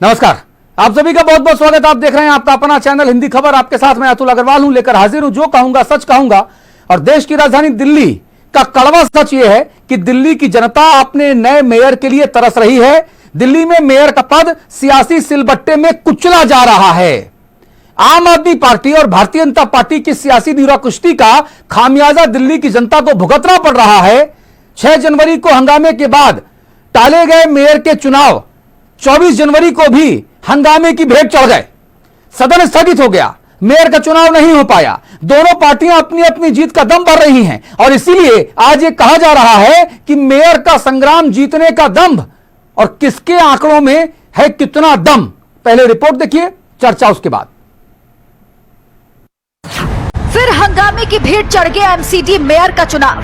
नमस्कार, आप सभी का बहुत बहुत स्वागत। आप देख रहे हैं आपका अपना चैनल हिंदी खबर। आपके साथ मैं अतुल अग्रवाल हूं, लेकर हाजिर हूं जो कहूंगा सच कहूंगा। और देश की राजधानी दिल्ली का कड़वा सच यह है कि दिल्ली की जनता अपने नए मेयर के लिए तरस रही है। दिल्ली में मेयर का पद सियासी सिलबट्टे में कुचला जा रहा है। आम आदमी पार्टी और भारतीय जनता पार्टी की सियासी नीराकुश्ती का खामियाजा दिल्ली की जनता को भुगतना पड़ रहा है। 6 जनवरी को हंगामे के बाद टाले गए मेयर के चुनाव 24 जनवरी को भी हंगामे की भेंट चढ़ गए। सदन स्थगित हो गया, मेयर का चुनाव नहीं हो पाया। दोनों पार्टियां अपनी अपनी जीत का दम भर रही हैं और इसीलिए आज ये कहा जा रहा है कि मेयर का संग्राम जीतने का दम्भ और किसके आंकड़ों में है कितना दम। पहले रिपोर्ट देखिए, चर्चा उसके बाद। फिर हंगामे की भेंट चढ़ गया एमसीडी मेयर का चुनाव।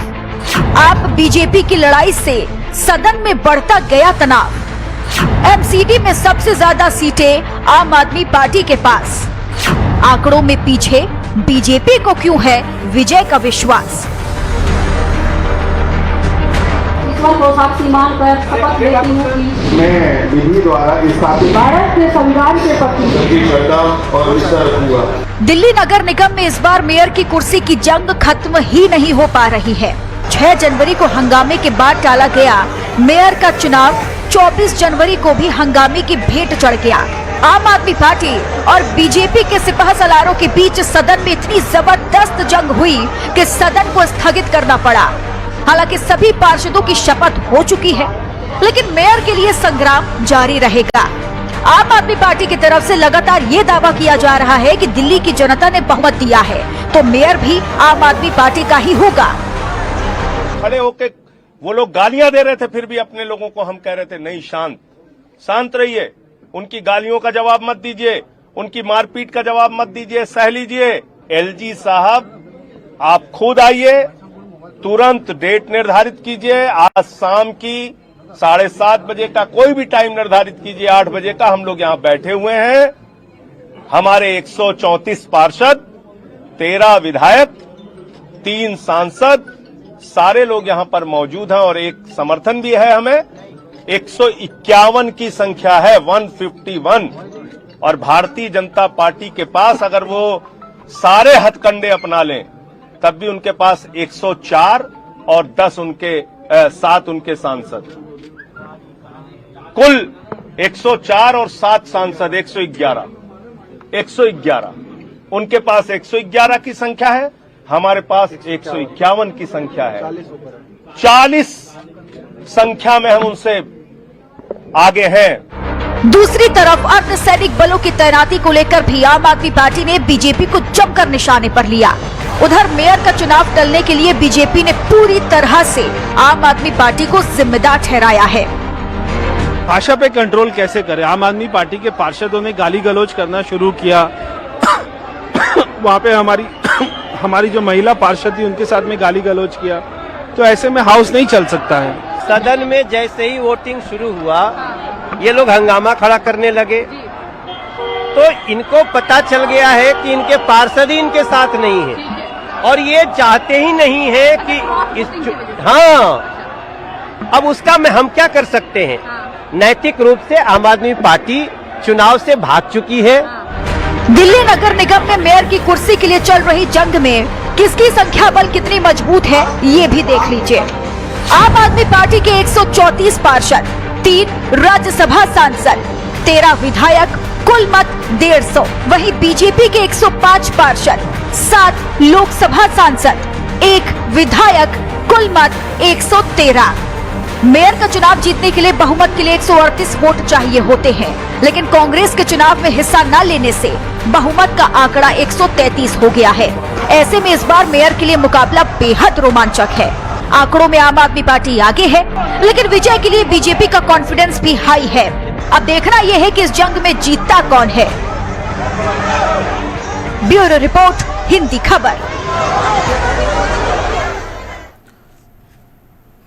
आप बीजेपी की लड़ाई से सदन में बढ़ता गया तनाव। एमसीडी में सबसे ज्यादा सीटें आम आदमी पार्टी के पास। आंकड़ों में पीछे बीजेपी को क्यों है विजय का विश्वास। सीमान पर शपथ लेती हूँ कि मैं विधि द्वारा स्थापित भारत के संविधान के प्रति श्रद्धा और निष्ठा रखूंगा। दिल्ली नगर निगम में इस बार मेयर की कुर्सी की जंग खत्म ही नहीं हो पा रही है। 6 जनवरी को हंगामे के बाद टाला गया मेयर का चुनाव 24 जनवरी को भी हंगामे की भेंट चढ़ गया। आम आदमी पार्टी और बीजेपी के सिपह सलारों के बीच सदन में इतनी जबरदस्त जंग हुई कि सदन को स्थगित करना पड़ा। हालांकि सभी पार्षदों की शपथ हो चुकी है, लेकिन मेयर के लिए संग्राम जारी रहेगा। आम आदमी पार्टी की तरफ से लगातार ये दावा किया जा रहा है कि दिल्ली की जनता ने बहुमत दिया है तो मेयर भी आम आदमी पार्टी का ही होगा। खड़े होके वो लोग गालियां दे रहे थे, फिर भी अपने लोगों को हम कह रहे थे नहीं, शांत रहिए, उनकी गालियों का जवाब मत दीजिए, उनकी मारपीट का जवाब मत दीजिए, सह लीजिए। एलजी साहब आप खुद आइए, तुरंत डेट निर्धारित कीजिए। आज शाम की 7:30 बजे का कोई भी टाइम निर्धारित कीजिए, 8 बजे का हम लोग यहाँ बैठे हुए हैं। हमारे 134 पार्षद, 13 विधायक, 3 सांसद, सारे लोग यहाँ पर मौजूद हैं और एक समर्थन भी है हमें। 151 की संख्या है, 151। और भारतीय जनता पार्टी के पास अगर वो सारे हथकंडे अपना लें तब भी उनके पास 104 और 7 उनके सांसद, कुल 104 और 7 सांसद 111। उनके पास 111 की संख्या है, हमारे पास 151 की संख्या है। 40 संख्या में हम उनसे आगे हैं। दूसरी तरफ अर्धसैनिक बलों की तैनाती को लेकर भी आम आदमी पार्टी ने बीजेपी को जमकर निशाने पर लिया। उधर मेयर का चुनाव टलने के लिए बीजेपी ने पूरी तरह से आम आदमी पार्टी को जिम्मेदार ठहराया है। भाषा पे कंट्रोल कैसे करें। आम आदमी पार्टी के पार्षदों ने गाली गलौज करना शुरू किया। वहाँ पे हमारी जो महिला पार्षद थी उनके साथ में गाली गलौज किया, तो ऐसे में हाउस नहीं चल सकता है। सदन में जैसे ही वोटिंग शुरू हुआ ये लोग हंगामा खड़ा करने लगे, तो इनको पता चल गया है कि इनके पार्षद ही इनके साथ नहीं है और ये चाहते ही नहीं है कि अब उसका हम क्या कर सकते हैं। नैतिक रूप से आम आदमी पार्टी चुनाव से भाग चुकी है। दिल्ली नगर निगम में मेयर की कुर्सी के लिए चल रही जंग में किसकी संख्या बल कितनी मजबूत है ये भी देख लीजिए। आम आदमी पार्टी के 134 पार्षद, 3 राज्यसभा सांसद, 13 विधायक, कुल मत 150। वहीं बीजेपी के 105 पार्षद, 7 लोकसभा सांसद, 1 विधायक, कुल मत 113। मेयर का चुनाव जीतने के लिए बहुमत के लिए 138 वोट चाहिए होते हैं, लेकिन कांग्रेस के चुनाव में हिस्सा न लेने से बहुमत का आंकड़ा 133 हो गया है। ऐसे में इस बार मेयर के लिए मुकाबला बेहद रोमांचक है। आंकड़ों में आम आदमी पार्टी आगे है, लेकिन विजय के लिए बीजेपी का कॉन्फिडेंस भी हाई है। अब देखना यह है कि इस जंग में जीतता कौन है। ब्यूरो रिपोर्ट, हिंदी खबर।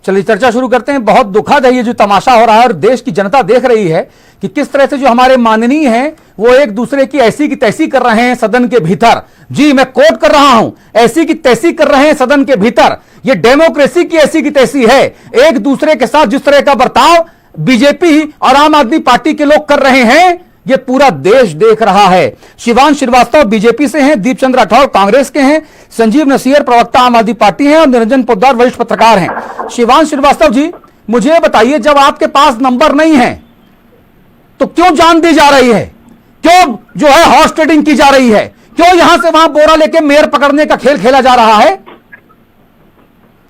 चलिए चर्चा शुरू करते हैं। बहुत दुखद है ये जो तमाशा हो रहा है और देश की जनता देख रही है कि किस तरह से जो हमारे माननीय हैं वो एक दूसरे की ऐसी की तैसी कर रहे हैं सदन के भीतर। जी मैं कोट कर रहा हूं, ऐसी की तैसी कर रहे हैं सदन के भीतर। ये डेमोक्रेसी की ऐसी की तैसी है। एक दूसरे के साथ जिस तरह का बर्ताव बीजेपी और आम आदमी पार्टी के लोग कर रहे हैं, ये पूरा देश देख रहा है। शिवांश श्रीवास्तव बीजेपी से हैं, दीपचंद्र राठौर कांग्रेस के हैं, संजीव नसीर प्रवक्ता आम आदमी पार्टी हैं और निरंजन पोद्दार वरिष्ठ पत्रकार हैं। शिवांश श्रीवास्तव जी, मुझे बताइए, जब आपके पास नंबर नहीं है तो क्यों जान दी जा रही है? क्यों जो है हॉर्स ट्रेडिंग की जा रही है? क्यों यहां से वहां बोरा लेके मेयर पकड़ने का खेल खेला जा रहा है?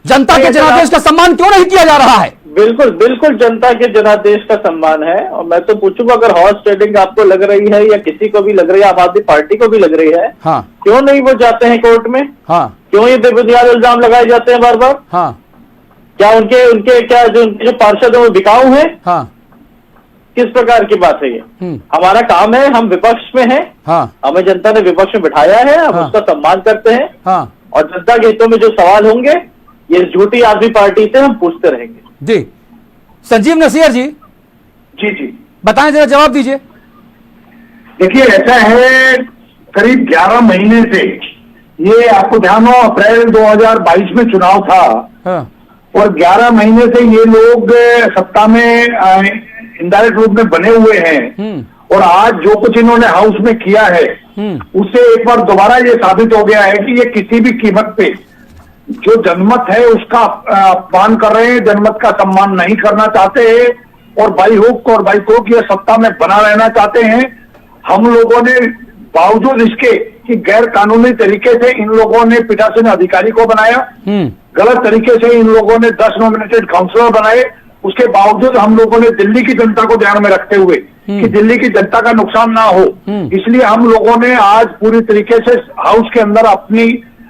जनता के जनादेश का सम्मान क्यों नहीं किया जा रहा है? बिल्कुल बिल्कुल जनता के जनादेश का सम्मान है। और मैं तो पूछूंगा, अगर हॉर्स ट्रेडिंग आपको लग रही है या किसी को भी लग रही है, आम आदमी पार्टी को भी लग रही है, हाँ, क्यों नहीं वो जाते हैं कोर्ट में? हाँ, क्यों ये बेबुनियाद इल्जाम लगाए जाते हैं बार बार? हाँ, क्या उनके क्या जो पार्षद है वो बिकाऊ है? हाँ, किस प्रकार की बात है ये? हमारा काम है, हम विपक्ष में हैं, हाँ, हमें जनता ने विपक्ष में बिठाया है, हम हाँ, उसका सम्मान करते हैं, हाँ, और जनता के हितों में जो सवाल होंगे ये झूठी आदमी पार्टी से हम पूछते रहेंगे। जी। संजीव नसीर जी, जी जी बताएं, जरा जवाब दीजिए। देखिए, ऐसा है, करीब 11 महीने से, ये आपको ध्यान हो, अप्रैल 2022 में चुनाव था, हाँ, और 11 महीने से ये लोग सत्ता में इनडायरेक्ट रूप में बने हुए हैं, और आज जो कुछ इन्होंने हाउस में किया है उससे एक बार दोबारा ये साबित हो गया है कि ये किसी भी कीमत पे जो जनमत है उसका अपमान कर रहे हैं, जनमत का सम्मान नहीं करना चाहते हैं, और बाई हुक और बाई क्रुक ये सत्ता में बना रहना चाहते हैं। हम लोगों ने बावजूद इसके कि गैर कानूनी तरीके से इन लोगों ने पीठासीन अधिकारी को बनाया, गलत तरीके से इन लोगों ने 10 नॉमिनेटेड काउंसलर बनाए, उसके बावजूद हम लोगों ने दिल्ली की जनता को ध्यान में रखते हुए कि दिल्ली की जनता का नुकसान ना हो, इसलिए हम लोगों ने आज पूरी तरीके से हाउस के अंदर अपनी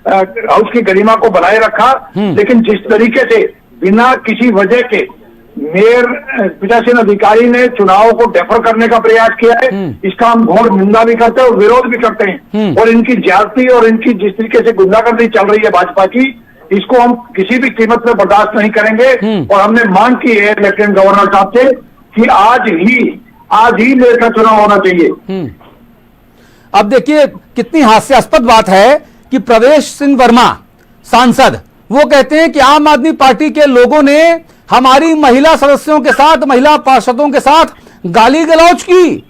हाउस की गरिमा को बनाए रखा। लेकिन जिस तरीके से बिना किसी वजह के मेयर पीठासीन अधिकारी ने चुनाव को डेफर करने का प्रयास किया है, इसका हम घोर निंदा भी करते हैं और विरोध भी करते हैं। और इनकी ज्यादती और इनकी जिस तरीके से गुंडागर्दी चल रही है भाजपा की, इसको हम किसी भी कीमत पर बर्दाश्त नहीं करेंगे। और हमने मांग की है लेफ्टिनेंट गवर्नर साहब से कि आज ही मेयर का चुनाव होना चाहिए। अब देखिए, कितनी हास्यास्पद बात है कि प्रवेश सिंह वर्मा सांसद, वो कहते हैं कि आम आदमी पार्टी के लोगों ने हमारी महिला सदस्यों के साथ, महिला पार्षदों के साथ गाली गलौज की,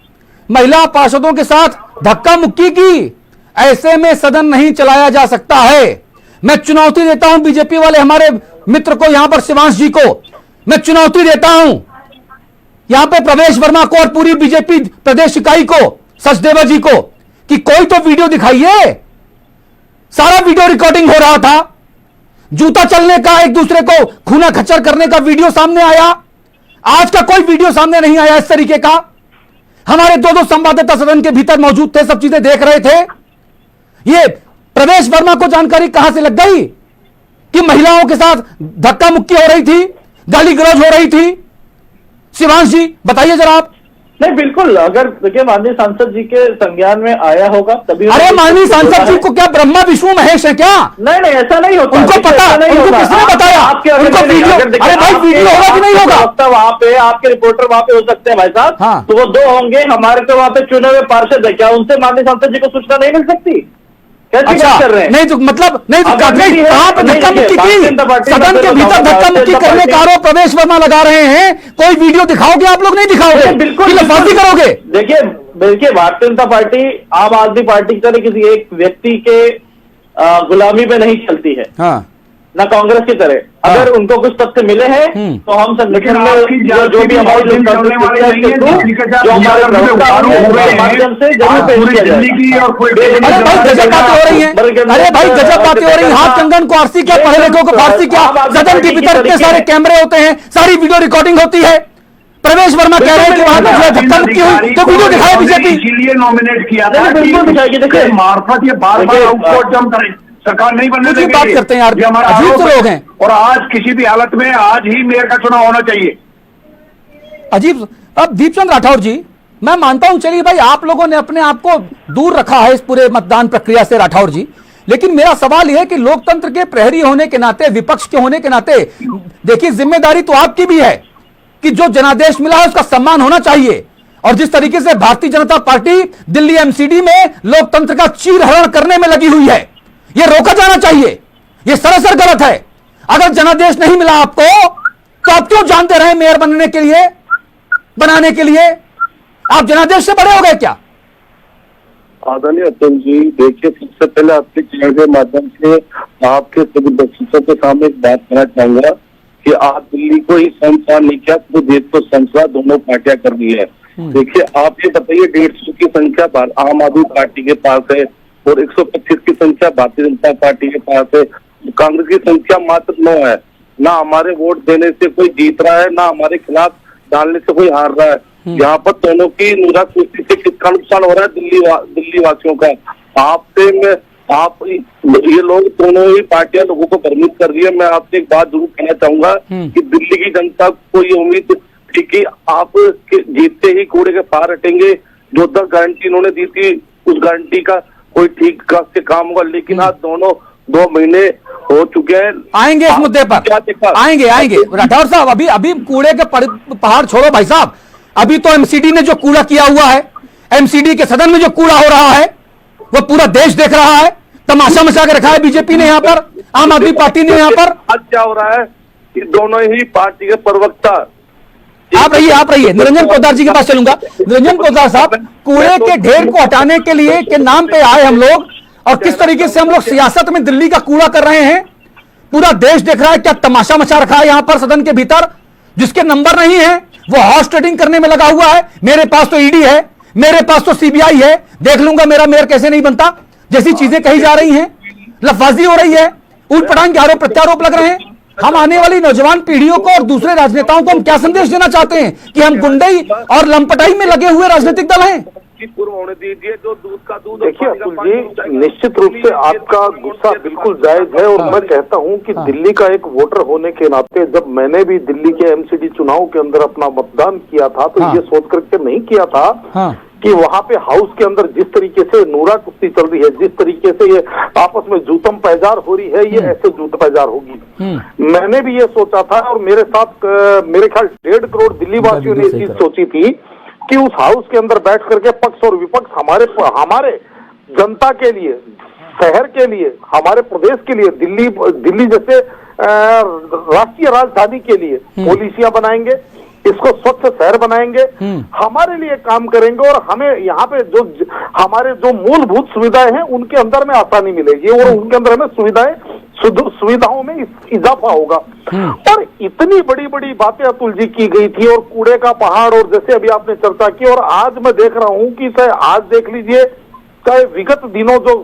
महिला पार्षदों के साथ धक्का मुक्की की। ऐसे में सदन नहीं चलाया जा सकता है। मैं चुनौती देता हूं बीजेपी वाले हमारे मित्र को, यहां पर शिवांश जी को मैं चुनौती देता हूं, यहां पे प्रवेश वर्मा को और पूरी बीजेपी प्रदेश इकाई को, सचदेवा जी को, कि कोई तो वीडियो दिखाइए। सारा वीडियो रिकॉर्डिंग हो रहा था, जूता चलने का, एक दूसरे को खूना खच्चर करने का वीडियो सामने आया। आज का कोई वीडियो सामने नहीं आया इस तरीके का। हमारे दो संवाददाता सदन के भीतर मौजूद थे, सब चीजें देख रहे थे। ये प्रवेश वर्मा को जानकारी कहां से लग गई कि महिलाओं के साथ धक्का मुक्की हो रही थी, गाली गलौज हो रही थी? शिवांश जी बताइए जरा आप। नहीं, बिल्कुल, अगर देखिए माननीय सांसद जी के संज्ञान में आया होगा तभी। अरे माननीय सांसद जी को क्या ब्रह्मा विष्णु महेश है क्या? नहीं नहीं, ऐसा नहीं होता। उनको पता, उनको किसने बताया? उनको वीडियो, अरे भाई वीडियो होगा कि नहीं होगा? वहाँ पे आपके रिपोर्टर वहाँ पे हो सकते हैं भाई साहब, हाँ। तो वो 2 होंगे, हमारे तो वहाँ पे चुने हुए पार्षद है, क्या उनसे माननीय सांसद जी को सूचना नहीं मिल सकती? कैसी बात कर रहे हैं? नहीं तो मतलब नहीं तो अगर नहीं है, कहां पे धक्का मुक्की की? सदन के भीतर धक्का मुक्की करने का आरोप प्रवेश वर्मा लगा रहे हैं। कोई वीडियो दिखाओगे आप लोग? नहीं दिखाओगे, बिल्कुल लफाजी करोगे। देखिए भारतीय जनता पार्टी आम आदमी पार्टी की तरह किसी एक व्यक्ति के गुलामी पे नहीं चलती है, हाँ, न कांग्रेस की तरह। अगर उनको कुछ तथ्य मिले हैं तो हम संगठन में जो भी हमारे माध्यम से जरूर पेश किया जाएगा। अरे भाई गजब बातें हो रही हैं, अरे भाई गजब बातें हो रही हैं। हाथ कंगन को आरसी क्या, पढ़े लिखों को फारसी क्या? सदन के भीतर इतने सारे कैमरे होते हैं, सारी वीडियो रिकॉर्डिंग होती है। प्रवेश वर्मा कह रहे हैं कि वहां पर धक्का मुक्की हुई तो वीडियो दिखाए बीजेपी। इसीलिए नॉमिनेट किया था, बिल्कुल दिखाएगी। देखिए मार्फत ये बार-बार आउटकोर्ट जम करें, सरकार नहीं बनने देगी। बात करते हैं यार, ये हमारा अजीब आरोप से लोग है। हैं। और आज किसी भी हालत में आज ही मेयर का चुनाव होना चाहिए। अजीब। अब दीपचंद राठौर जी, मैं मानता हूं, चलिए भाई आप लोगों ने अपने आप को दूर रखा है इस पूरे मतदान प्रक्रिया से राठौर जी, लेकिन मेरा सवाल यह है कि लोकतंत्र के प्रहरी होने के नाते, विपक्ष के होने के नाते, देखिए जिम्मेदारी तो आपकी भी है कि जो जनादेश मिला है उसका सम्मान होना चाहिए। और जिस तरीके से भारतीय जनता पार्टी दिल्ली एमसीडी में लोकतंत्र का चीरहरण करने में लगी हुई है, यह रोका जाना चाहिए। यह सरासर गलत है। अगर जनादेश नहीं मिला आपको तो आप क्यों जानते रहे मेयर बनने के लिए? बनाने के लिए? आप जनादेश से बड़े हो गए क्या? आदरणीय अतुल जी, देखिए, सबसे पहले आपके चैनल के माध्यम से आपके सभी दर्शकों के सामने एक बात कहना चाहूंगा कि आप दिल्ली को ही संसार नहीं किया, तो देश को संसार दोनों पार्टियां कर दी है। देखिए, आप ये बताइए, 150 की संख्या आम आदमी पार्टी के पास है और 125 की संख्या भारतीय जनता पार्टी के पास है। कांग्रेस की संख्या मात्र 9 है। ना हमारे वोट देने से कोई जीत रहा है, ना हमारे खिलाफ डालने से कोई हार रहा है। यहाँ पर दोनों की नुरा कुश्ती से कितना नुकसान हो रहा है दिल्ली वासियों का। आप ये लोग दोनों ही पार्टियां लोगों को भ्रमित कर रही है। मैं आपसे एक बात जरूर कहना चाहूंगा कि दिल्ली की जनता को ये उम्मीद थी कि आप जीतते ही कूड़े के पार हटेंगे। जो 10 गारंटी इन्होंने दी थी, उस गारंटी का कोई ठीक से काम होगा, लेकिन आज दोनों 2 महीने हो चुके हैं। आएंगे इस मुद्दे पर, आएंगे राठौर साहब। अभी कूड़े के पहाड़ छोड़ो भाई साहब। अभी तो एमसीडी ने जो कूड़ा किया हुआ है, एमसीडी के सदन में जो कूड़ा हो रहा है, वो पूरा देश देख रहा है। तमाशा मचा के रखा है बीजेपी ने यहाँ पर, आम आदमी पार्टी ने यहाँ पर। आज क्या हो रहा है कि दोनों ही पार्टी के प्रवक्ता, आप रहिए निरंजन पोद्दार जी के पास चलूंगा। निरंजन पोद्दार साहब, कूड़े के ढेर को हटाने के लिए के नाम पे आए हम लोग, और किस तरीके से हम लोग सियासत में दिल्ली का कूड़ा कर रहे हैं, पूरा देश देख रहा है। क्या तमाशा मचा रखा है यहाँ पर सदन के भीतर। जिसके नंबर नहीं है वो हॉर्स ट्रेडिंग करने में लगा हुआ है। मेरे पास तो ईडी है, मेरे पास तो सीबीआई है, देख लूंगा मेरा मेयर कैसे नहीं बनता, जैसी चीजें कही जा रही हैं। लफाजी हो रही है, ऊट पटांग के आरोप प्रत्यारोप लग रहे हैं। हम आने वाली नौजवान पीढ़ियों को और दूसरे राजनेताओं को हम क्या संदेश देना चाहते हैं कि हम गुंडई और लंपटाई में लगे हुए राजनीतिक दल हैं? पूर्व होने दीजिए, जो दूध का दूध। देखिए अतुल जी, निश्चित रूप से आपका गुस्सा बिल्कुल जायज है, और मैं कहता हूं कि दिल्ली का एक वोटर होने के नाते, जब मैंने भी दिल्ली के एमसीडी चुनाव के अंदर अपना मतदान किया था, तो ये सोच करके नहीं किया था कि वहां पे हाउस के अंदर जिस तरीके से नूरा कुश्ती चल रही है, जिस तरीके से ये आपस में जूतम पैजार हो रही है, ये ऐसे जूत पैजार होगी। मैंने भी ये सोचा था, और मेरे साथ मेरे ख्याल 1.5 करोड़ दिल्ली वासियों ने ये चीज सोची थी कि उस हाउस के अंदर बैठ करके पक्ष और विपक्ष हमारे जनता के लिए, शहर के लिए, हमारे प्रदेश के लिए, दिल्ली जैसे राष्ट्रीय राजधानी के लिए पॉलिसियां बनाएंगे, इसको स्वच्छ शहर बनाएंगे, हमारे लिए काम करेंगे, और हमें यहाँ पे हमारे जो मूलभूत सुविधाएं हैं उनके अंदर में आसानी मिलेगी, और उनके अंदर हमें सुविधाओं में इजाफा होगा। और इतनी बड़ी बड़ी बातें अतुल जी की गई थी, और कूड़े का पहाड़, और जैसे अभी आपने चर्चा की, और आज मैं देख रहा हूं कि चाहे आज देख लीजिए, चाहे विगत दिनों जो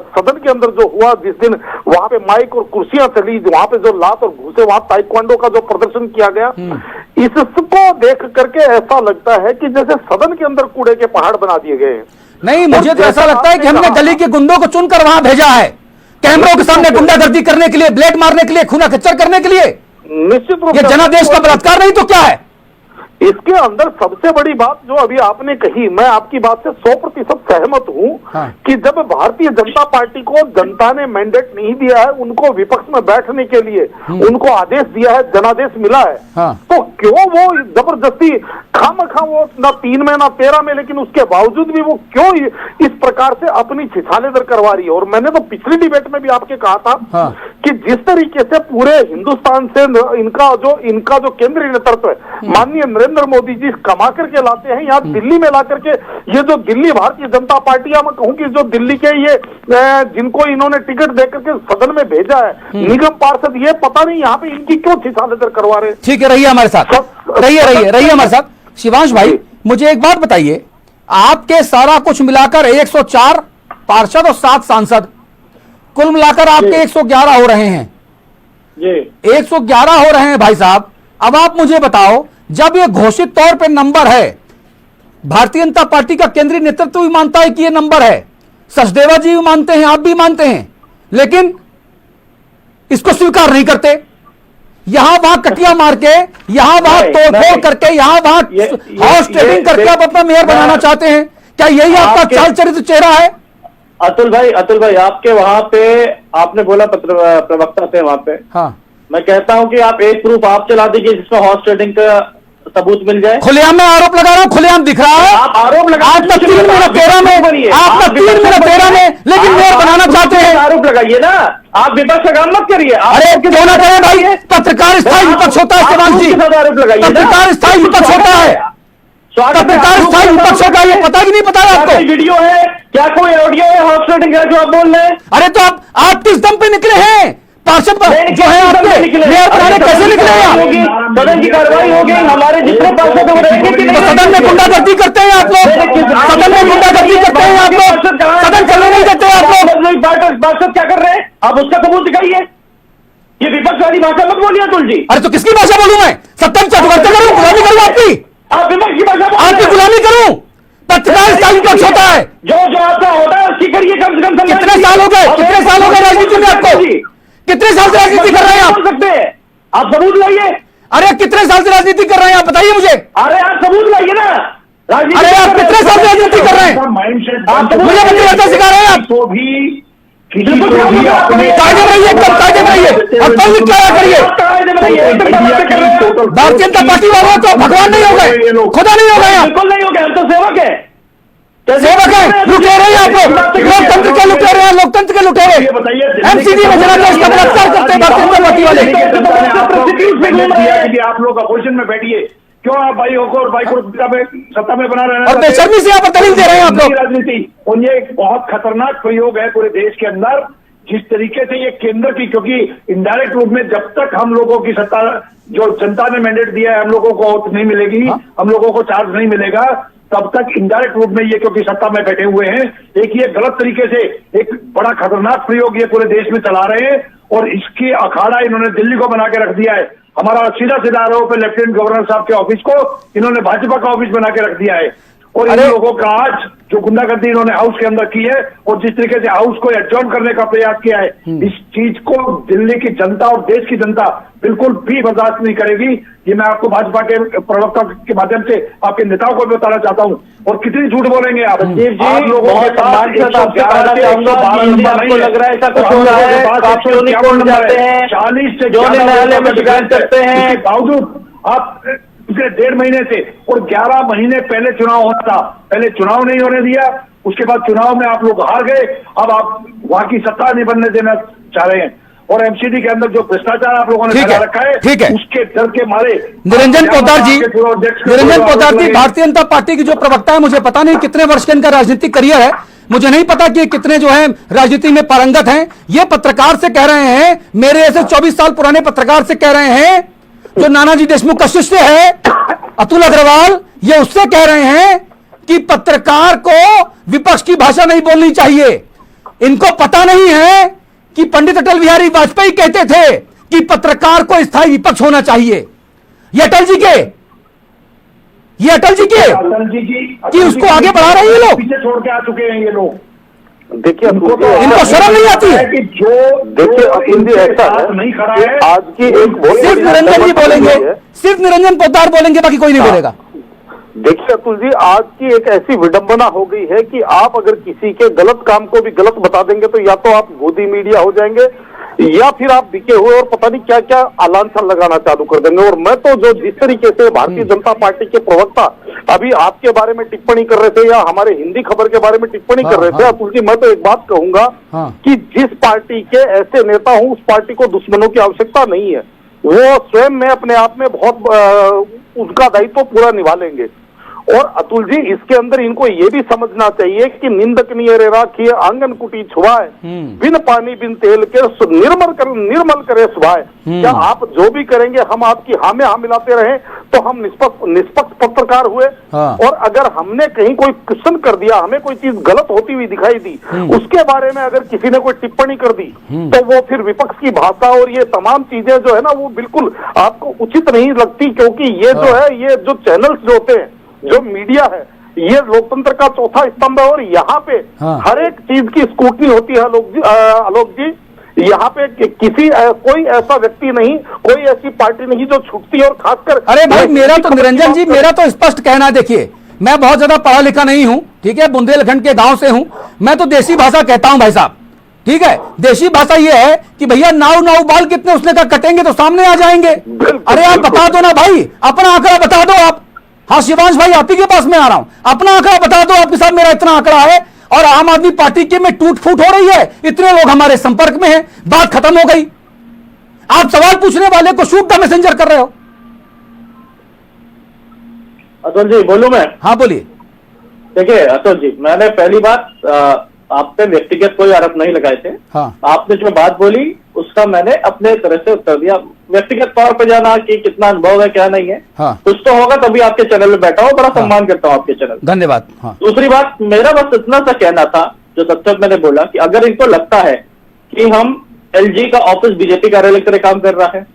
सदन के अंदर जो हुआ, जिस दिन वहां पे माइक और कुर्सियां चली, वहां पे जो लात और घूसे, वहां ताइक्वांडो का जो प्रदर्शन किया गया, इसको देख करके ऐसा लगता है कि जैसे सदन के अंदर कूड़े के पहाड़ बना दिए गए हैं। नहीं, मुझे तो ऐसा लगता है कि हमने गली के गुंडों को चुनकर वहां भेजा है, कैमरों के सामने गुंडागर्दी करने के लिए, ब्लेड मारने के लिए, खूना खच्चर करने के लिए। निश्चित रूप से जनादेश का बलात्कार नहीं तो क्या है? इसके अंदर सबसे बड़ी बात जो अभी आपने कही, मैं आपकी बात से 100% सहमत हूं कि जब भारतीय जनता पार्टी को जनता ने मैंडेट नहीं दिया है, उनको विपक्ष में बैठने के लिए उनको आदेश दिया है, जनादेश मिला है, तो क्यों वो जबरदस्ती खामखा वो ना 3 में ना 13 में, लेकिन उसके बावजूद भी वो क्यों इस प्रकार से अपनी छिछालेदर करवा रही है? और मैंने तो पिछली डिबेट में भी आपके कहा था कि जिस तरीके से पूरे हिंदुस्तान से इनका जो केंद्रीय नेतृत्व है, माननीय नरेंद्र मोदी जी कमा करके लाते हैं, यहाँ दिल्ली में ला करके, ये जो दिल्ली भारतीय जनता पार्टी, मैं कहूँ कि जो दिल्ली के ये जिनको इन्होंने टिकट देकर के सदन में भेजा है, निगम पार्षद, ये पता नहीं यहाँ पे इनकी क्यों छिछालेदर करवा रहे हैं। ठीक है, रहिए हमारे साथ, रहिए हमारे साथ। शिवांश भाई, मुझे एक बात बताइए, आपके सारा कुछ मिलाकर 104 पार्षद और 7 सांसद, कुल मिलाकर आपके 111 हो रहे हैं। 111 हो रहे हैं भाई साहब। अब आप मुझे बताओ, जब ये घोषित तौर पे नंबर है, भारतीय जनता पार्टी का केंद्रीय नेतृत्व भी मानता है कि ये नंबर है, सचदेवा जी भी मानते हैं, आप भी मानते हैं, लेकिन इसको स्वीकार नहीं करते। यहां वहां कटिया मार के, यहां वहां तोड़फोड़ करके, यहां वहां हॉर्स ट्रेडिंग करके आप अपना मेयर बनाना चाहते हैं। क्या यही आपका चाल चरित्र चेहरा है? अतुल भाई, आपके वहां पे आपने बोला प्रवक्ता थे वहां पे, हाँ, मैं कहता हूं कि आप एक प्रूफ आप चला दीजिए जिसमें हॉर्स ट्रेडिंग का सबूत मिल जाए। खुलेआम में आरोप लगा रहा हूं, खुलेआम दिख रहा है। आप आरोप लगा, आपका 3 मेरा 13 में, आपका 3 मेरा 13 में, लेकिन मेयर बनाना चाहते हैं। आरोप लगाइए ना, आप विपक्ष का काम मत करिए। अरे क्यों ना करें भाई, पत्रकार स्थायी विपक्ष होता है शिवांश जी, पत्रकार स्थायी विपक्ष होता है। पत्रकार स्थायी विपक्ष का ये पता कि नहीं पता है आपको? वीडियो है क्या, कोई ऑडियो है हॉर्स ट्रेडिंग का जो आप बोल रहे हैं? अरे तो आप किस दम पे निकले हैं? पार्षद जो है आपके मेयर बनाने कैसे निकले हैं आप? सदन की कार्रवाई होगी, हमारे जितने पार्षद हैं वो रहेंगे कि तो नहीं? सदन में गुंडागर्दी करते हैं आप लोग, सदन में गुंडागर्दी करते हैं आप लोग, सदन चलने नहीं देते आप लोग। पार्षद क्या कर रहे हैं आप उसका सबूत दिखाइए। ये विपक्ष वाली भाषा मत बोलिए अतुल जी। अरे तो किसकी भाषा बोलूं मैं? सत्ता चटवर्ती करूं, गुलामी करूं आपकी? आप विपक्ष की भाषा आपकी गुलामी करूं? पत्रकार स्थायी विपक्ष होता है। जो आपका होता है उसकी करिए कम से कम। कितने साल हो गए? कितने साल हो गए राजनीति में आपको? कितने साल से राजनीति कर रहे हैं आप? बोल सकते हैं आप, सबूत लाइए। अरे कितने साल से राजनीति कर रहे हैं आप बताइए मुझे? अरे आप सबूत लाइए ना। अरे आप कितने साल से राजनीति कर रहे हैं? मुझे बच्चे बच्चा सिखा रहे हैं आप? कायदे में रहिए, एकदम कायदे में रहिए और पब्लिक क्या करिए। भारतीय जनता पार्टी वालों तो भगवान नहीं हो गए, खुदा नहीं हो गए आप। बिल्कुल नहीं हो गए, हम तो सेवक है। सेवक है, लुटेरे हैं आप लोग, लोकतंत्र के लुटेरे हैं, लोकतंत्र के लुटेरे। एमसीडी में जनादेश का बलात्कार करते हैं भारतीय जनता पार्टी वाले। आप लोग अपोजिशन में बैठिए, क्यों आप भाई को और भाई को सत्ता में बना रहे हैं और बेशर्मी से यहाँ पर दलील दे रहे हैं आप लोग। राजनीति और ये एक बहुत खतरनाक प्रयोग है पूरे देश के अंदर, जिस तरीके से ये केंद्र की, क्योंकि इनडायरेक्ट रूप में जब तक हम लोगों की सत्ता, जो जनता ने मैंडेट दिया है, हम लोगों को ओथ नहीं मिलेगी, हम लोगों को चार्ज नहीं मिलेगा, तब तक इनडायरेक्ट रूप में ये, क्योंकि सत्ता में बैठे हुए हैं, एक ये गलत तरीके से एक बड़ा खतरनाक प्रयोग ये पूरे देश में चला रहे हैं। और इसकी अखाड़ा इन्होंने दिल्ली को बना के रख दिया है। हमारा सीधा सीधा आरोप है लेफ्टिनेंट गवर्नर साहब के ऑफिस को इन्होंने भाजपा का ऑफिस बना के रख दिया है। और इन लोगों का आज जो गुंडागर्दी इन्होंने हाउस के अंदर की है और जिस तरीके से हाउस को एडजॉर्न करने का प्रयास किया है, इस चीज को दिल्ली की जनता और देश की जनता बिल्कुल भी बर्दाश्त नहीं करेगी। ये मैं आपको भाजपा के प्रवक्ता के माध्यम से आपके नेताओं को भी बताना चाहता हूँ। और कितनी झूठ बोलेंगे आप? आप लोगों के साथ लग रहा है ऐसा कुछ हो रहा है, आप क्यों नहीं कोर्ट जाते हैं? 40 से जो न्यायालय में शिकायत करते हैं, बावजूद आप पिछले 1.5 महीने से और 11 महीने पहले चुनाव होना था, पहले चुनाव नहीं होने दिया, उसके बाद चुनाव में आप लोग हार गए, अब आप वहां की सत्ता नहीं बनने देना चाह रहे हैं। और एमसीडी के अंदर जो भ्रष्टाचार आप लोगों ने फैला रखा है, ठीक है, उसके डर के मारे निरंजन पोद्दार जी, भारतीय जनता पार्टी की जो प्रवक्ता है, मुझे पता नहीं कितने वर्ष के इनका राजनीतिक करियर है, मुझे नहीं पता कि कितने जो है राजनीति में पारंगत हैं। ये पत्रकार से कह रहे हैं, मेरे ऐसे 24 साल पुराने पत्रकार से कह रहे हैं, जो नानाजी देशमुख का शिष्य है अतुल अग्रवाल, ये उससे कह रहे हैं कि पत्रकार को विपक्ष की भाषा नहीं बोलनी चाहिए। इनको पता नहीं है कि पंडित अटल बिहारी वाजपेयी कहते थे कि पत्रकार को स्थायी विपक्ष होना चाहिए। ये अटल जी के कि उसको आगे बढ़ा रहे हैं ये लोग, पीछे छोड़ के आ चुके हैं ये लोग। देखिए इनको शर्म नहीं आती है कि जो देखिए अतुल जी ऐसा नहीं खड़ा है। आज की एक सिर्फ निरंजन जी बोलेंगे, सिर्फ निरंजन पोद्दार बोलेंगे, बाकी कोई नहीं बोलेगा। देखिए अतुल जी, आज की एक ऐसी विडंबना हो गई है कि आप अगर किसी के गलत काम को भी गलत बता देंगे तो या तो आप गोदी मीडिया हो जाएंगे या फिर आप बिके हुए और पता नहीं क्या क्या आलांछन लगाना चालू कर देंगे। और मैं तो जो जिस तरीके से भारतीय जनता पार्टी के प्रवक्ता अभी आपके बारे में टिप्पणी कर रहे थे या हमारे हिंदी खबर के बारे में टिप्पणी कर रहे थे, अतुल जी मैं तो एक बात कहूंगा कि जिस पार्टी के ऐसे नेता हूं उस पार्टी को दुश्मनों की आवश्यकता नहीं है। वो स्वयं में अपने आप में बहुत उनका दायित्व पूरा निभा लेंगे। और अतुल जी इसके अंदर इनको ये भी समझना चाहिए कि निंदकनीय रे राखिए आंगन कुटी छुआए, बिन पानी बिन तेल के निर्मल करे सुभाए। क्या आप जो भी करेंगे हम आपकी हाँ में हाँ मिलाते रहे तो हम निष्पक्ष पत्रकार हुए। और अगर हमने कहीं कोई क्वेश्चन कर दिया, हमें कोई चीज गलत होती हुई दिखाई दी, उसके बारे में अगर किसी ने कोई टिप्पणी कर दी तो वो फिर विपक्ष की भाषा और ये तमाम चीजें जो है ना वो बिल्कुल आपको उचित नहीं लगती। क्योंकि ये जो है, ये जो चैनल्स जो होते हैं, जो मीडिया है, ये लोकतंत्र का चौथा स्तंभ है। और यहाँ पे हर एक चीज की स्क्रूटनी होती है आलोक जी। यहाँ पे किसी कोई ऐसा व्यक्ति नहीं, कोई ऐसी पार्टी नहीं जो छूटती है। और खासकर अरे भाई मेरा तो निरंजन जी, मेरा तो स्पष्ट कहना है, देखिए मैं बहुत ज्यादा पढ़ा लिखा नहीं हूं, ठीक है, बुंदेलखंड के गांव से हूं, मैं तो देसी भाषा कहता हूं भाई साहब, ठीक है। देशी भाषा ये है कि भैया नाव बाल कितने उसने का कटेंगे तो सामने आ जाएंगे। अरे आप बता दो ना भाई, अपना आंकड़ा बता दो आप। हाँ शिवांश भाई, आप ही के पास में आ रहा हूं, अपना आंकड़ा बता दो, आपके साथ मेरा इतना आंकड़ा है और आम आदमी पार्टी के में टूट फूट हो रही है, इतने लोग हमारे संपर्क में हैं, बात खत्म हो गई। आप सवाल पूछने वाले को शूट द मैसेंजर कर रहे हो। अतुल जी बोलूं मैं? हाँ बोलिए। देखिए अतुल जी, मैंने पहली बात आप पे व्यक्तिगत कोई आरोप नहीं लगाए थे। हाँ। आपने जो बात बोली उसका मैंने अपने तरह से उत्तर दिया। व्यक्तिगत तौर पे जाना कि कितना अनुभव है क्या नहीं है, हाँ। कुछ तो होगा तभी आपके चैनल में बैठा हूँ, बड़ा सम्मान करता हूँ आपके चैनल। धन्यवाद। हाँ। दूसरी बात, मेरा बस इतना सा कहना था, जो तब तक मैंने बोला कि अगर इनको लगता है कि हम एलजी का ऑफिस बीजेपी कार्यालय की तरह काम कर रहा है,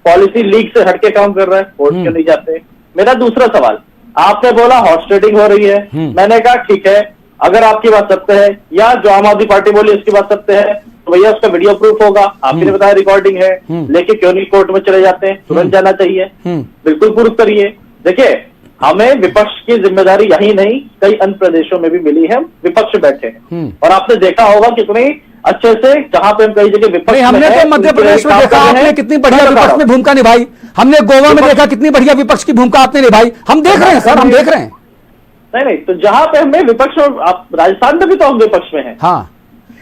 पॉलिसी लीक से हटके काम कर रहा है, कोर्ट क्यों नहीं जाते? मेरा दूसरा सवाल, आपने बोला हॉर्स ट्रेडिंग हो रही है, मैंने कहा ठीक है, अगर आपकी बात सत्य है या जो आम आदमी पार्टी बोली उसकी बात सत्य है तो भैया उसका वीडियो प्रूफ होगा, आपने बताया रिकॉर्डिंग है, लेके क्यों नहीं कोर्ट में चले जाते हैं? तुरंत जाना चाहिए, बिल्कुल प्रूफ करिए। देखिए, हमें विपक्ष की जिम्मेदारी यही नहीं कई अन्य प्रदेशों में भी मिली है, विपक्ष बैठे हैं और आपने देखा होगा कितनी अच्छे से, जहां पे हम कई जगह विपक्ष, हमने तो मध्य प्रदेश में देखा आपने कितनी बढ़िया विपक्ष में भूमिका निभाई, हमने गोवा में देखा कितनी बढ़िया विपक्ष की भूमिका आपने निभाई, हम देख रहे हैं सर, हम देख रहे हैं। नहीं, तो जहां पे हमें विपक्ष, आप राजस्थान में भी तो हम विपक्ष में हैं। हाँ,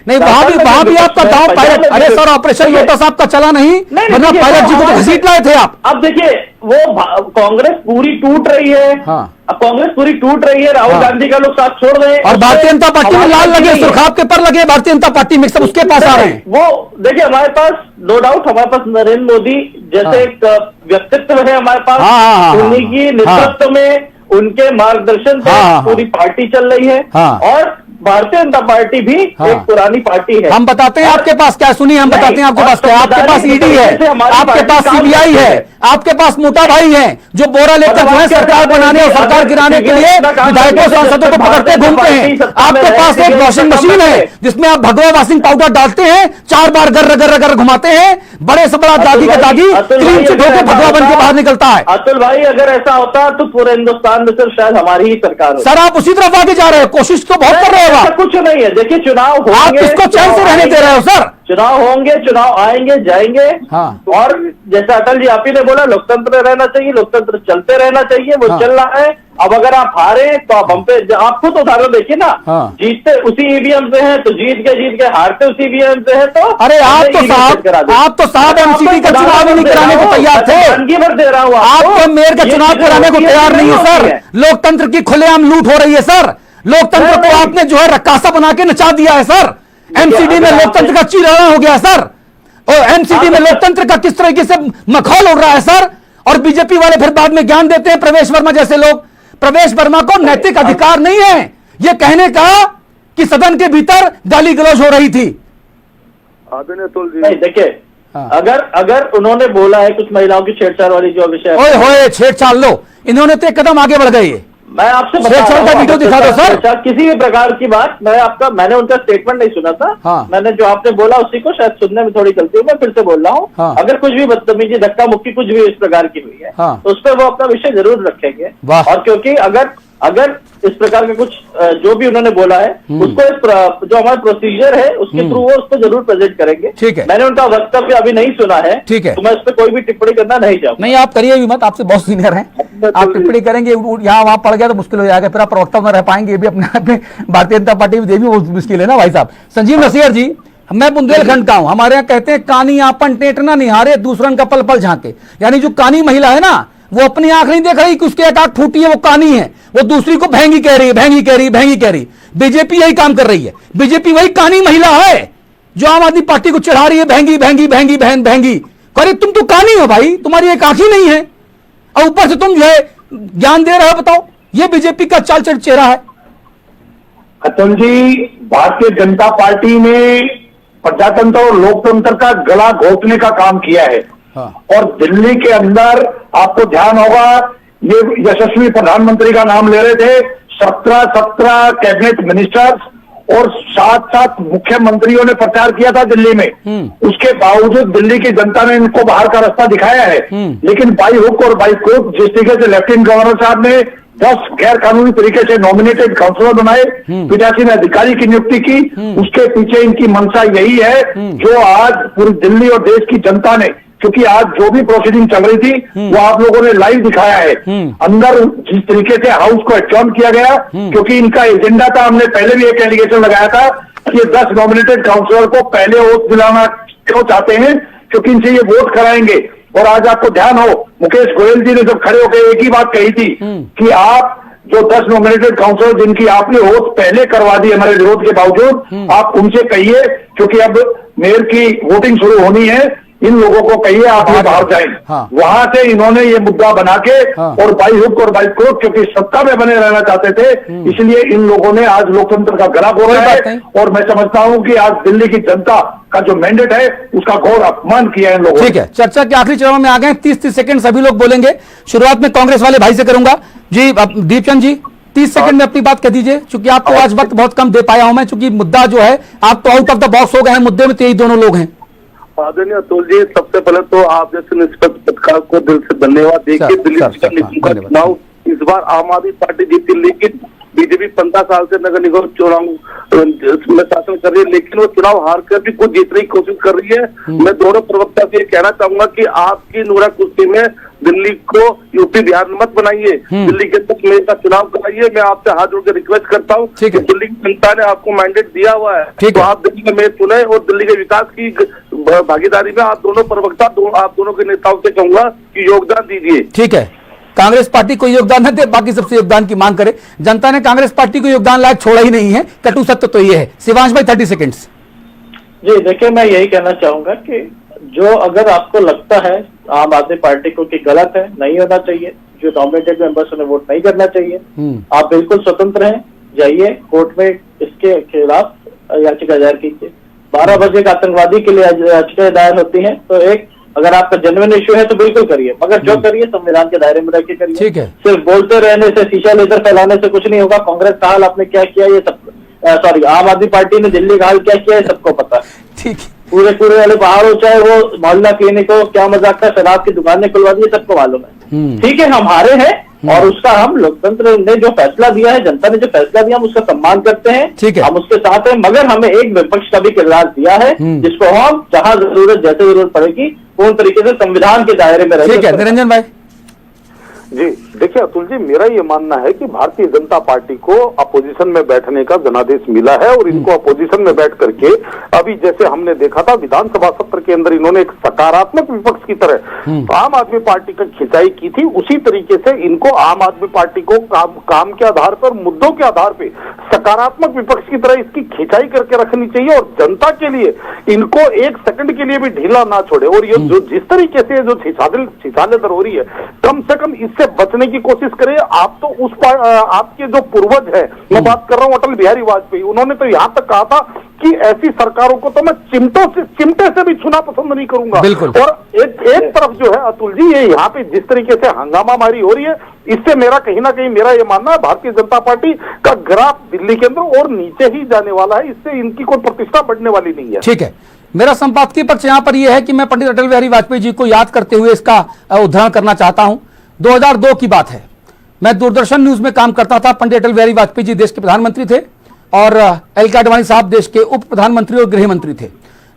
नहीं वहां भी आपका दांव पायलट, अरे सर ऑपरेशन लोटस आपका चला नहीं, वरना पायलट जी को तो घसीट लाए थे आप। अब देखिए, वो कांग्रेस पूरी टूट रही है। हाँ। अब कांग्रेस पूरी टूट रही है, राहुल गांधी का लोग साथ छोड़ रहे हैं और भारतीय जनता पार्टी में लाल लगे, सुरखाब के पर लगे, भारतीय जनता पार्टी में सब उसके पास आ रहे हैं। वो देखिए, हमारे पास नो डाउट, हमारे पास नरेंद्र मोदी जैसे एक व्यक्तित्व है हमारे पास, उन्हीं की नेतृत्व में, उनके मार्गदर्शन से पूरी पार्टी चल रही है और भारतीय जनता पार्टी भी एक पुरानी पार्टी है। हम बताते हैं आपके पास क्या, सुनिए हम बताते हैं आपके पास क्या, आपके पास ईडी है, आपके पास सीबीआई है, आपके पास मोटा भाई है जो बोरा लेकर जो है सरकार बनाने और सरकार गिराने के लिए विधायकों सांसदों को पकड़ते घूमते हैं। आपके पास एक वॉशिंग मशीन है जिसमें आप भगवा वॉशिंग पाउडर डालते हैं, 4 बार गर्र गर्र गर्र घुमाते हैं, बड़े से बड़ा दागी का दागी क्लीन चिट होकर भगवा बन के बाहर निकलता है। अतुल भाई, अगर ऐसा होता तो पूरे हिंदुस्तान में सिर्फ शायद हमारी ही सरकार हो। सर आप उसी तरफ आगे जा रहे हो, कोशिश तो बहुत कर रहे हो। ऐसा कुछ नहीं है, देखिए चुनाव होंगे, आप किसको चैन से रहने दे रहे हो सर? चुनाव होंगे, चुनाव आएंगे जाएंगे। हाँ। और जैसे अटल जी आप ही ने बोला, लोकतंत्र रहना चाहिए, लोकतंत्र चलते रहना चाहिए, वो चल रहा है। अब अगर आप हारे तो आप हम पे, आप खुद उदाहरण देखिए ना, जीतते उसी ईवीएम से हैं तो जीत के हारते उसी ईवीएम से हैं तो। अरे आप तो साहब एमसीडी का चुनाव ही नहीं कराने को तैयार थे, भर दे रहा हूँ आप तो मेयर का चुनाव कराने को तैयार नहीं हो सर। लोकतंत्र की खुलेआम लूट हो रही है सर, लोकतंत्र को आपने जो है रक्कासा बना के नचा दिया है सर। एमसीडी में लोकतंत्र का चीराना हो गया सर, और एमसीडी में लोकतंत्र का किस तरीके से मखौल उड़ रहा है सर। और बीजेपी वाले फिर बाद में ज्ञान देते हैं, प्रवेश वर्मा जैसे लोग। प्रवेश वर्मा को नैतिक अधिकार नहीं है यह कहने का कि सदन के भीतर गाली गलौज हो रही थी। नहीं देखिए, अगर उन्होंने बोला है कुछ महिलाओं की छेड़छाड़ वाली जो विषय, ओए होए छेड़छाड़ लो, इन्होंने तो एक कदम आगे बढ़ गए। मैं आपसे बता रहा हूं, वीडियो दिखा दो सर। किसी भी प्रकार की बात, मैंने उनका स्टेटमेंट नहीं सुना था। हाँ। मैंने जो आपने बोला उसी को शायद सुनने में थोड़ी गलती हुई, मैं फिर से बोल रहा हूँ। हाँ। अगर कुछ भी बदतमीजी, धक्का मुक्की कुछ भी इस प्रकार की हुई है, हाँ। तो उस पर वो अपना विषय जरूर रखेंगे। और क्योंकि अगर इस प्रकार का कुछ जो भी उन्होंने बोला है उसको जो हमारा प्रोसीजर है उसके थ्रू वो उसको जरूर प्रेजेंट करेंगे। ठीक है, मैंने उनका वक्तव्य अभी नहीं सुना है, ठीक है, तो मैं इस पर कोई भी टिप्पणी करना नहीं चाहूंगा। नहीं आप करिए भी मत, आपसे बहुत सीनियर हैं, आप टिप्पणी करेंगे यहाँ वहां पड़ गया तो मुश्किल हो जाएगा, फिर आप प्रवक्ता न रह पाएंगे। ये भी अपने भारतीय जनता पार्टी में भी मुश्किल है ना भाई साहब। संजीव नसीर जी, मैं बुंदेलखंड का हूं, हमारे यहाँ कहते हैं कानी आपन टेटना निहारे दूसरन का पल पल झांके। यानी जो कानी महिला है ना, वो अपनी आंख नहीं देख रही कि उसकी एक आंख फूटी है, वो कानी है, वो दूसरी को भैंगी कह रही है, भैंगी कह रही है, भैंगी कह रही। बीजेपी यही काम कर रही है, बीजेपी वही कानी महिला है जो आम आदमी पार्टी को चढ़ा रही है, भैंगी भैंगी भैंगी बहन भैंगी। अरे तुम तो कानी हो भाई, तुम्हारी एक आंख ही नहीं है और ऊपर से तुम जो है ज्ञान दे रहे हो। बताओ, ये बीजेपी का चाल चेहरा है। अतुल जी, भारतीय जनता पार्टी ने प्रजातंत्र और लोकतंत्र का गला घोटने का काम किया है। और दिल्ली के अंदर आपको ध्यान होगा, ये यशस्वी प्रधानमंत्री का नाम ले रहे थे, 17 कैबिनेट मिनिस्टर्स और 7 मुख्यमंत्रियों ने प्रचार किया था दिल्ली में। उसके बावजूद दिल्ली की जनता ने इनको बाहर का रास्ता दिखाया है। लेकिन बाई हुक और बाई क्रुक जिस तरीके से लेफ्टिनेंट गवर्नर साहब ने 10 गैर कानूनी तरीके से नॉमिनेटेड काउंसलर बनाए, पीठासीन अधिकारी की नियुक्ति की, उसके पीछे इनकी मंशा यही है जो आज पूरी दिल्ली और देश की जनता ने, क्योंकि आज जो भी प्रोसीडिंग चल रही थी वो आप लोगों ने लाइव दिखाया है। अंदर जिस तरीके से हाउस को एडजॉर्न किया गया, क्योंकि इनका एजेंडा था, हमने पहले भी एक एलिगेशन लगाया था कि 10 नॉमिनेटेड काउंसलर को पहले वोट दिलाना क्यों चाहते हैं, क्योंकि इनसे ये वोट कराएंगे और आज आपको ध्यान हो, मुकेश गोयल जी ने जब खड़े होकर एक ही बात कही थी कि आप जो 10 नॉमिनेटेड काउंसलर जिनकी आपने वोट पहले करवा दी हमारे विरोध के बावजूद, आप उनसे कहिए, क्योंकि अब मेयर की वोटिंग शुरू होनी है, इन लोगों को कहिए आप ये बाहर जाएं। हाँ। वहां से इन्होंने ये मुद्दा बना के और बाई हुक और बाई क्रोक, क्योंकि सत्ता में बने रहना चाहते थे, इसलिए इन लोगों ने आज लोकतंत्र का गला घोटा है। और मैं समझता हूं कि आज दिल्ली की जनता का जो मैंडेट है उसका घोर अपमान किया है इन लोगों ने। ठीक है, चर्चा के आखिरी चरण में आ गए, 30 सेकंड सभी लोग बोलेंगे। शुरुआत में कांग्रेस वाले भाई से करूंगा जी, दीपचंद जी 30 सेकंड में अपनी बात कह दीजिए, क्योंकि आपको आज वक्त बहुत कम दे पाया हूं मैं, क्योंकि मुद्दा जो है आप तो आउट ऑफ द बॉक्स हो गए हैं, मुद्दे में तो यही दोनों लोग हैं। आदरणीय अतुल जी, सबसे पहले तो आप जैसे निष्पक्ष पत्रकार को दिल से धन्यवाद। देखिए, दिल्ली निगम निगम का चुनाव इस बार आम आदमी पार्टी जीती, लेकिन बीजेपी 15 साल से नगर निगम चुनाव में शासन कर रही है, लेकिन वो चुनाव हार कर भी कुछ जीतने की कोशिश कर रही है। मैं दोनों प्रवक्ता से ये कहना चाहूंगा कि आपकी नूरा कुश्ती में दिल्ली को यूपी बिहार मत बनाइए, दिल्ली के तक मेयर का चुनाव कराइए। मैं आपसे हाथ जोड़ के रिक्वेस्ट करता हूँ कि दिल्ली की जनता ने आपको मैंडेट दिया हुआ है, तो आप दिल्ली का मेयर चुने और दिल्ली के विकास की भागीदारी में आप दोनों प्रवक्ता आप दोनों के नेताओं से कहूंगा कि योगदान दीजिए। ठीक है, कांग्रेस पार्टी को योगदान न दे, बाकी सबसे योगदान की मांग करे। जनता ने कांग्रेस पार्टी को योगदान लायक छोड़ा ही नहीं है, कटु सत्य तो ये है। शिवांश भाई 30 सेकंड्स। जी देखिए, मैं यही कहना चाहूंगा कि जो अगर आपको लगता है आम आदमी पार्टी को कि गलत है, नहीं होना चाहिए, जो नॉमिनेटेड मेंबर्स ने वोट नहीं करना चाहिए, आप बिल्कुल स्वतंत्र हैं, जाइए कोर्ट में इसके खिलाफ याचिका दायर कीजिए। 12 बजे का आतंकवादी के लिए याचिका दायर होती है, तो एक अगर आपका जेन्युइन इश्यू है तो बिल्कुल करिए, मगर जो करिए संविधान के दायरे में रह के करिए। ठीक है, सिर्फ बोलते रहने से, शीशा लेकर फैलाने से कुछ नहीं होगा। कांग्रेस का हाल आपने क्या किया ये सब, सॉरी आम आदमी पार्टी ने दिल्ली का हाल क्या किया है सबको पता है। ठीक, पूरे वाले बाहर हो, चाहे वो मोहल्ला क्लिनिक हो, क्या मजाक का शराब की दुकानें खुलवा दी, सबको मालूम है। ठीक है, हम हारे हैं और उसका हम लोकतंत्र ने जो फैसला दिया है, जनता ने जो फैसला दिया, हम उसका सम्मान करते हैं। ठीक है, हम उसके साथ हैं, मगर हमें एक विपक्ष का भी किरदार दिया है, जिसको हम जहां जरूरत जैसे जरूरत पड़ेगी पूर्ण तरीके से संविधान के दायरे में रहेंगे। ठीक है, निरंजन भाई। जी देखिए अतुल जी, मेरा ये मानना है कि भारतीय जनता पार्टी को अपोजिशन में बैठने का जनादेश मिला है और इनको अपोजिशन में बैठ करके अभी जैसे हमने देखा था विधानसभा सत्र के अंदर इन्होंने एक सकारात्मक विपक्ष की तरह आम आदमी पार्टी का खिंचाई की थी, उसी तरीके से इनको आम आदमी पार्टी को काम के आधार पर, मुद्दों के आधार पर सकारात्मक विपक्ष की तरह इसकी खिंचाई करके रखनी चाहिए और जनता के लिए इनको एक सेकंड के लिए भी ढीला ना छोड़े। और ये जो जिस तरीके से जो छिछालेदर हो रही है, कम से कम इससे बचने की कोशिश करें। आप तो उस आपके जो पूर्वज है, मैं बात कर रहा हूं अटल बिहारी वाजपेयी, उन्होंने तो यहां तक कहा था कि ऐसी सरकारों को तो मैं चिमटे से भी छूना पसंद नहीं करूंगा। और एक तरफ जो है अतुल जी, ये यहाँ पे जिस तरीके से हंगामा मारी हो रही है, इससे मेरा कहीं ना कहीं मेरा ये मानना है भारतीय जनता पार्टी का ग्राफ दिल्ली के अंदर और नीचे ही जाने वाला है, इससे इनकी कोई प्रतिष्ठा बढ़ने वाली नहीं है। ठीक है, मेरा संपादकीय पक्ष यहां पर यह है कि मैं पंडित अटल बिहारी वाजपेयी जी को याद करते हुए इसका उदाहरण करना चाहता हूं। 2002 की बात है, मैं दूरदर्शन न्यूज में काम करता था। पंडित अटल बिहारी वाजपेयी जी देश के प्रधानमंत्री थे और एल के आडवाणी साहब देश के उप प्रधानमंत्री और गृह मंत्री थे।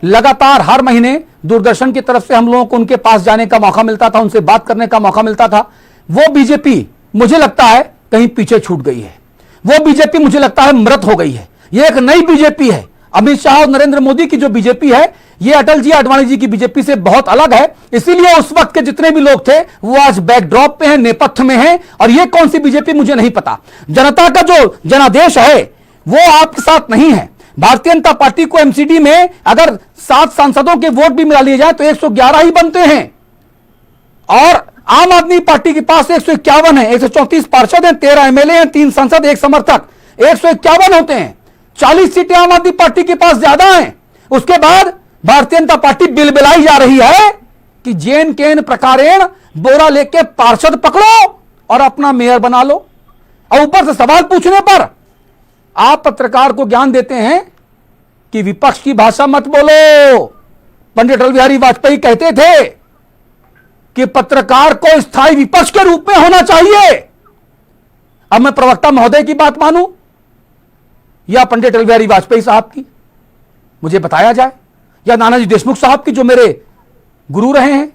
लगातार हर महीने दूरदर्शन की तरफ से हम लोगों को उनके पास जाने का मौका मिलता था, उनसे बात करने का मौका मिलता था। वो बीजेपी मुझे लगता है कहीं पीछे छूट गई है, वो बीजेपी मुझे लगता है मृत हो गई है। ये एक नई बीजेपी है। अमित शाह और नरेंद्र मोदी की जो बीजेपी है, ये अटल जी आडवाणी जी की बीजेपी से बहुत अलग है। इसीलिए उस वक्त के जितने भी लोग थे वो आज बैकड्रॉप पे हैं, नेपथ्य में हैं। और ये कौन सी बीजेपी मुझे नहीं पता। जनता का जो जनादेश है वो आपके साथ नहीं है। भारतीय जनता पार्टी को एमसीडी में अगर 7 सांसदों के वोट भी मिला लिए जाए तो 111 ही बनते हैं और आम आदमी पार्टी के पास 151 है। 134 पार्षद हैं, 13 एमएलए हैं, 3 सांसद, 1 समर्थक, 151 होते हैं। 40 सीटें आम आदमी पार्टी के पास ज्यादा हैं। उसके बाद भारतीय जनता पार्टी बिलबिलाई जा रही है कि जेन केन प्रकारेण बोरा लेके पार्षद पकड़ो और अपना मेयर बना लो। और ऊपर से सवाल पूछने पर आप पत्रकार को ज्ञान देते हैं कि विपक्ष की भाषा मत बोलो। पंडित अटल बिहारी वाजपेयी कहते थे कि पत्रकार को स्थायी विपक्ष के रूप में होना चाहिए। अब मैं प्रवक्ता महोदय की बात मानूं या पंडित अटल बिहारी वाजपेयी साहब की, मुझे बताया जाए, या नानाजी देशमुख साहब की जो मेरे गुरु रहे हैं।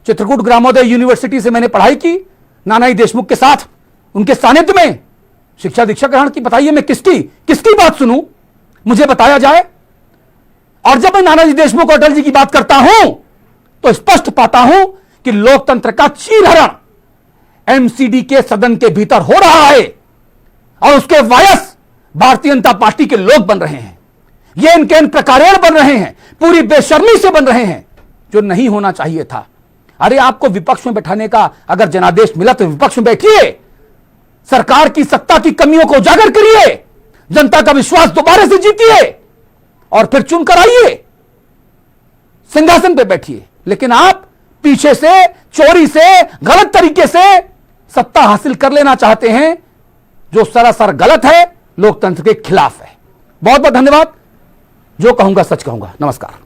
चित्रकूट ग्रामोदय यूनिवर्सिटी से मैंने पढ़ाई की नानाजी देशमुख के साथ, उनके सानिध्य में शिक्षा दीक्षा ग्रहण की। बताइए मैं किसकी बात सुनूं, मुझे बताया जाए। और जब मैं नानाजी देशमुख और अटल जी की बात करता हूं तो स्पष्ट पाता हूं कि लोकतंत्र का चीरहरण एमसीडी के सदन के भीतर हो रहा है और उसके वायस भारतीय जनता पार्टी के लोग बन रहे हैं। ये इनके इन प्रकारेण बन रहे हैं, पूरी बेशर्मी से बन रहे हैं, जो नहीं होना चाहिए था। अरे आपको विपक्ष में बैठाने का अगर जनादेश मिला तो विपक्ष में बैठिए, सरकार की सत्ता की कमियों को उजागर करिए, जनता का विश्वास दोबारा से जीतिए और फिर चुनकर आइए, सिंहासन पे बैठिए। लेकिन आप पीछे से, चोरी से, गलत तरीके से सत्ता हासिल कर लेना चाहते हैं, जो सरासर गलत है, लोकतंत्र के खिलाफ है। बहुत बहुत धन्यवाद। जो कहूंगा सच कहूंगा। नमस्कार।